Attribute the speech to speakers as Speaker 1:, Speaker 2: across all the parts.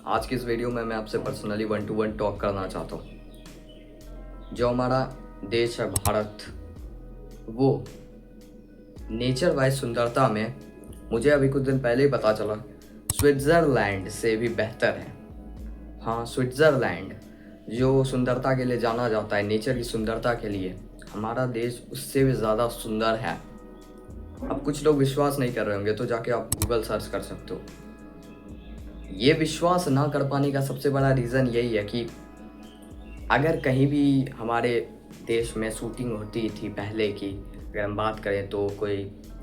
Speaker 1: आज की इस वीडियो में मैं आपसे पर्सनली 1-to-1 टॉक करना चाहता हूँ। जो हमारा देश है भारत, वो नेचर वाइज सुंदरता में मुझे अभी कुछ दिन पहले ही पता चला स्विट्ज़रलैंड से भी बेहतर है। हाँ, स्विट्ज़रलैंड जो सुंदरता के लिए जाना जाता है, नेचर की सुंदरता के लिए, हमारा देश उससे भी ज़्यादा सुंदर है। अब कुछ लोग विश्वास नहीं कर रहे होंगे तो जाके आप गूगल सर्च कर सकते हो। ये विश्वास ना कर पाने का सबसे बड़ा रीज़न यही है कि अगर कहीं भी हमारे देश में शूटिंग होती थी पहले की, अगर हम बात करें तो कोई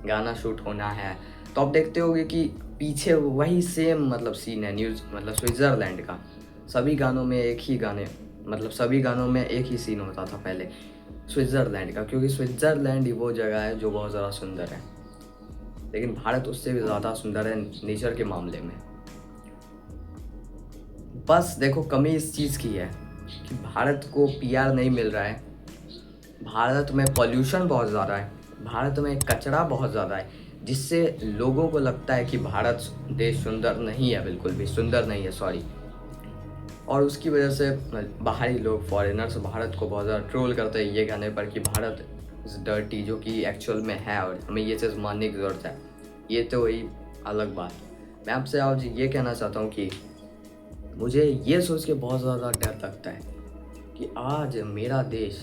Speaker 1: गाना शूट होना है तो आप देखते होंगे कि पीछे वही सेम सीन है न्यूज़ स्विट्ज़रलैंड का। सभी गानों में एक ही गाने सभी गानों में एक ही सीन होता था पहले स्विट्ज़रलैंड का, क्योंकि स्विट्ज़रलैंड ही वो जगह है जो बहुत ज़्यादा सुंदर है। लेकिन भारत उससे भी ज़्यादा सुंदर है नेचर के मामले में। बस देखो, कमी इस चीज़ की है कि भारत को पीआर नहीं मिल रहा है। भारत में पॉल्यूशन बहुत ज़्यादा है, भारत में कचरा बहुत ज़्यादा है, जिससे लोगों को लगता है कि भारत देश सुंदर नहीं है, बिल्कुल भी सुंदर नहीं है, सॉरी। और उसकी वजह से बाहरी लोग, फॉरेनर्स भारत को बहुत ज़्यादा ट्रोल करते हैं ये कहने पर कि भारत इज़ डर्टी, जो कि एक्चुअल में है और हमें ये चीज़ मानने की ज़रूरत है। ये तो वही अलग बात। मैं आपसे आज ये कहना चाहता हूँ कि मुझे ये सोच के बहुत ज़्यादा डर लगता है कि आज मेरा देश,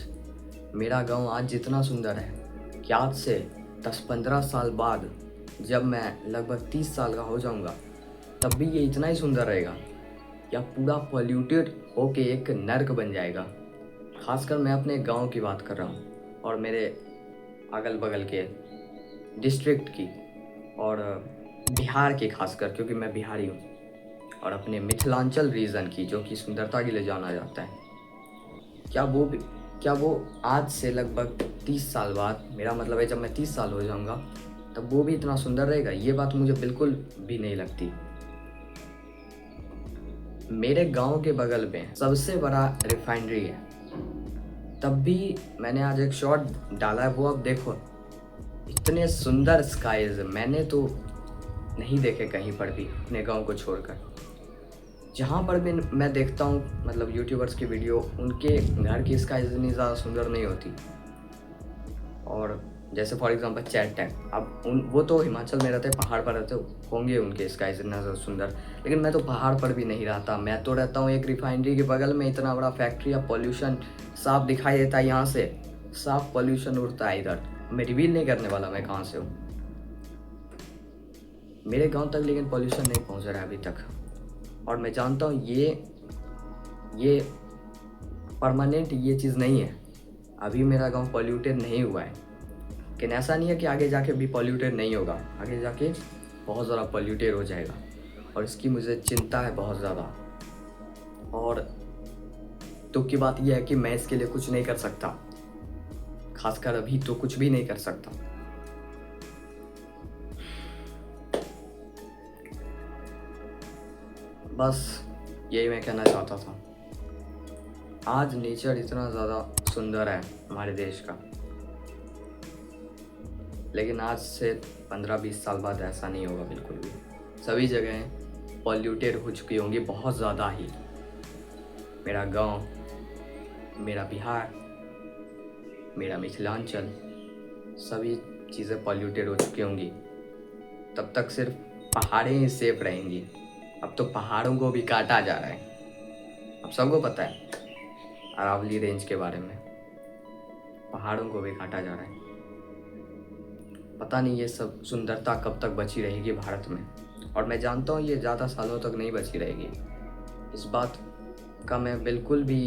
Speaker 1: मेरा गांव आज जितना सुंदर है कि आज से 10-15 साल बाद जब मैं लगभग 30 साल का हो जाऊंगा तब भी ये इतना ही सुंदर रहेगा या पूरा पॉल्यूटेड होके एक नर्क बन जाएगा। खासकर मैं अपने गांव की बात कर रहा हूँ और मेरे अगल बगल के डिस्ट्रिक्ट की और बिहार की, खासकर क्योंकि मैं बिहारी हूँ, और अपने मिथिलांचल रीजन की जो कि सुंदरता के लिए जाना जाता है। क्या वो आज से लगभग 30 साल बाद, मेरा मतलब है जब मैं 30 साल हो जाऊंगा तब वो भी इतना सुंदर रहेगा? ये बात मुझे बिल्कुल भी नहीं लगती। मेरे गांव के बगल में सबसे बड़ा रिफाइनरी है, तब भी मैंने आज एक शॉट डाला है, वो अब देखो। इतने सुंदर स्काईज मैंने तो नहीं देखे कहीं पर भी अपने गांव को छोड़कर। जहाँ पर भी मैं देखता हूँ यूट्यूबर्स की वीडियो, उनके घर की स्काई इतनी ज़्यादा सुंदर नहीं होती। और जैसे फॉर एग्जांपल चैट, अब वो तो हिमाचल में रहते, पहाड़ पर रहते होंगे, उनके स्काई इतना ज़्यादा सुंदर। लेकिन मैं तो पहाड़ पर भी नहीं रहता, मैं तो रहता हूँ एक रिफाइनरी के बगल में। इतना बड़ा फैक्ट्री है, पॉल्यूशन साफ दिखाई देता है यहाँ से, साफ पॉल्यूशन उड़ता है इधर। मैं रिवील नहीं करने वाला मैं कहाँ से हूँ मेरे गाँव तक, लेकिन पॉल्यूशन नहीं पहुँच रहा है अभी तक। और मैं जानता हूँ ये परमानेंट ये चीज़ नहीं है। अभी मेरा गांव पॉल्यूटेड नहीं हुआ है, लेकिन ऐसा नहीं है कि आगे जाके भी पॉल्यूटेड नहीं होगा। आगे जाके बहुत ज़्यादा पॉल्यूटेड हो जाएगा और इसकी मुझे चिंता है बहुत ज़्यादा। और दुख की बात यह है कि मैं इसके लिए कुछ नहीं कर सकता, खासकर अभी तो कुछ भी नहीं कर सकता। बस यही मैं कहना चाहता था। आज नेचर इतना ज़्यादा सुंदर है हमारे देश का, लेकिन आज से 15-20 साल बाद ऐसा नहीं होगा बिल्कुल भी। सभी जगहें पॉल्यूटेड हो चुकी होंगी बहुत ज़्यादा ही। मेरा गांव, मेरा बिहार, मेरा मिथिलांचल, सभी चीज़ें पॉल्यूटेड हो चुकी होंगी। तब तक सिर्फ पहाड़ें ही सेफ रहेंगी। अब तो पहाड़ों को भी काटा जा रहा है। अब सबको पता है अरावली रेंज के बारे में, पहाड़ों को भी काटा जा रहा है। पता नहीं ये सब सुंदरता कब तक बची रहेगी भारत में, और मैं जानता हूँ ये ज़्यादा सालों तक नहीं बची रहेगी। इस बात का मैं बिल्कुल भी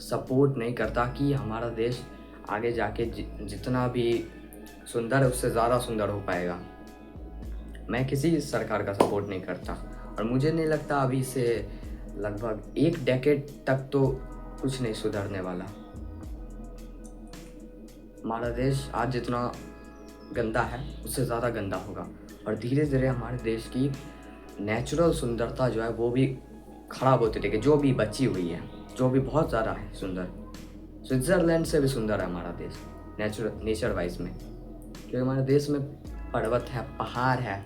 Speaker 1: सपोर्ट नहीं करता कि हमारा देश आगे जाके जितना भी सुंदर है उससे ज़्यादा सुंदर हो पाएगा। मैं किसी सरकार का सपोर्ट नहीं करता और मुझे नहीं लगता अभी से लगभग 1 डेकेड तक तो कुछ नहीं सुधरने वाला। हमारा देश आज जितना गंदा है उससे ज़्यादा गंदा होगा और धीरे धीरे हमारे देश की नेचुरल सुंदरता जो है वो भी खराब होती रहेगी, जो भी बची हुई है, जो भी बहुत ज़्यादा है सुंदर। स्विट्ज़रलैंड से भी सुंदर है हमारा देश नेचर वाइज में, क्योंकि हमारे देश में पर्वत है, पहाड़ है,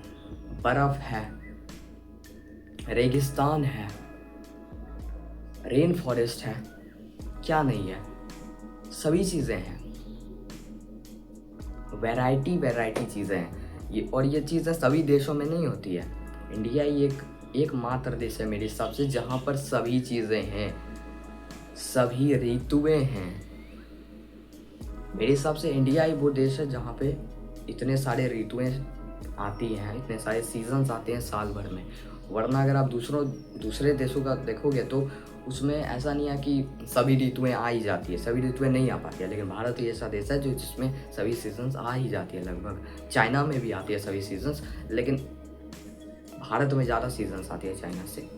Speaker 1: बर्फ़ है, रेगिस्तान है, रेन फॉरेस्ट है, क्या नहीं है, सभी चीज़ें हैं, वैरायटी वैरायटी चीज़ें हैं ये। और ये चीज़ें सभी देशों में नहीं होती है। इंडिया ही एकमात्र देश है मेरे हिसाब से जहाँ पर सभी चीज़ें हैं, सभी ऋतुएं हैं। मेरे हिसाब से इंडिया ही वो देश है जहाँ पे इतने सारे ऋतुएं आती हैं, इतने सारे सीजन्स आते हैं साल भर में। वरना अगर आप दूसरे देशों का देखोगे तो उसमें ऐसा नहीं है कि सभी ऋतुएं आ ही जाती है, सभी ऋतुएं नहीं आ पाती है। लेकिन भारत ही ऐसा देश है जो जिसमें सभी सीजन्स आ ही जाती है लगभग। चाइना में भी आती है सभी सीजन्स, लेकिन भारत में ज़्यादा सीजन्स आती है चाइना से।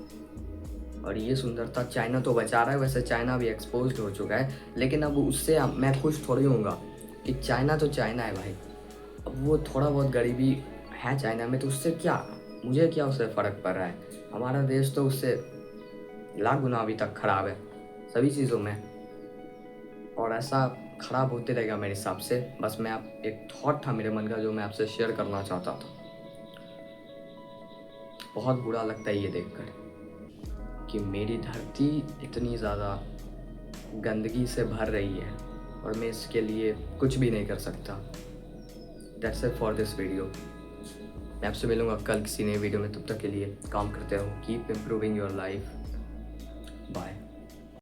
Speaker 1: और ये सुंदरता चाइना तो बचा रहा है, वैसे चाइना भी एक्सपोज्ड हो चुका है, लेकिन अब उससे मैं खुश थोड़ी होऊंगा कि चाइना तो चाइना है भाई। अब वो थोड़ा बहुत गरीबी है चाइना में, तो उससे क्या, मुझे क्या उससे फ़र्क पड़ रहा है। हमारा देश तो उससे लाख गुना अभी तक ख़राब है सभी चीज़ों में, और ऐसा ख़राब होते रहेगा मेरे हिसाब से। बस मैं आप एक थॉट था मेरे मन का जो मैं आपसे शेयर करना चाहता था। बहुत बुरा लगता है ये देखकर कि मेरी धरती इतनी ज़्यादा गंदगी से भर रही है और मैं इसके लिए कुछ भी नहीं कर सकता। That's it for this video. मैं आपसे मिलूंगा कल किसी नए वीडियो में, तब तक के लिए काम करते रहो, keep improving your life. Bye.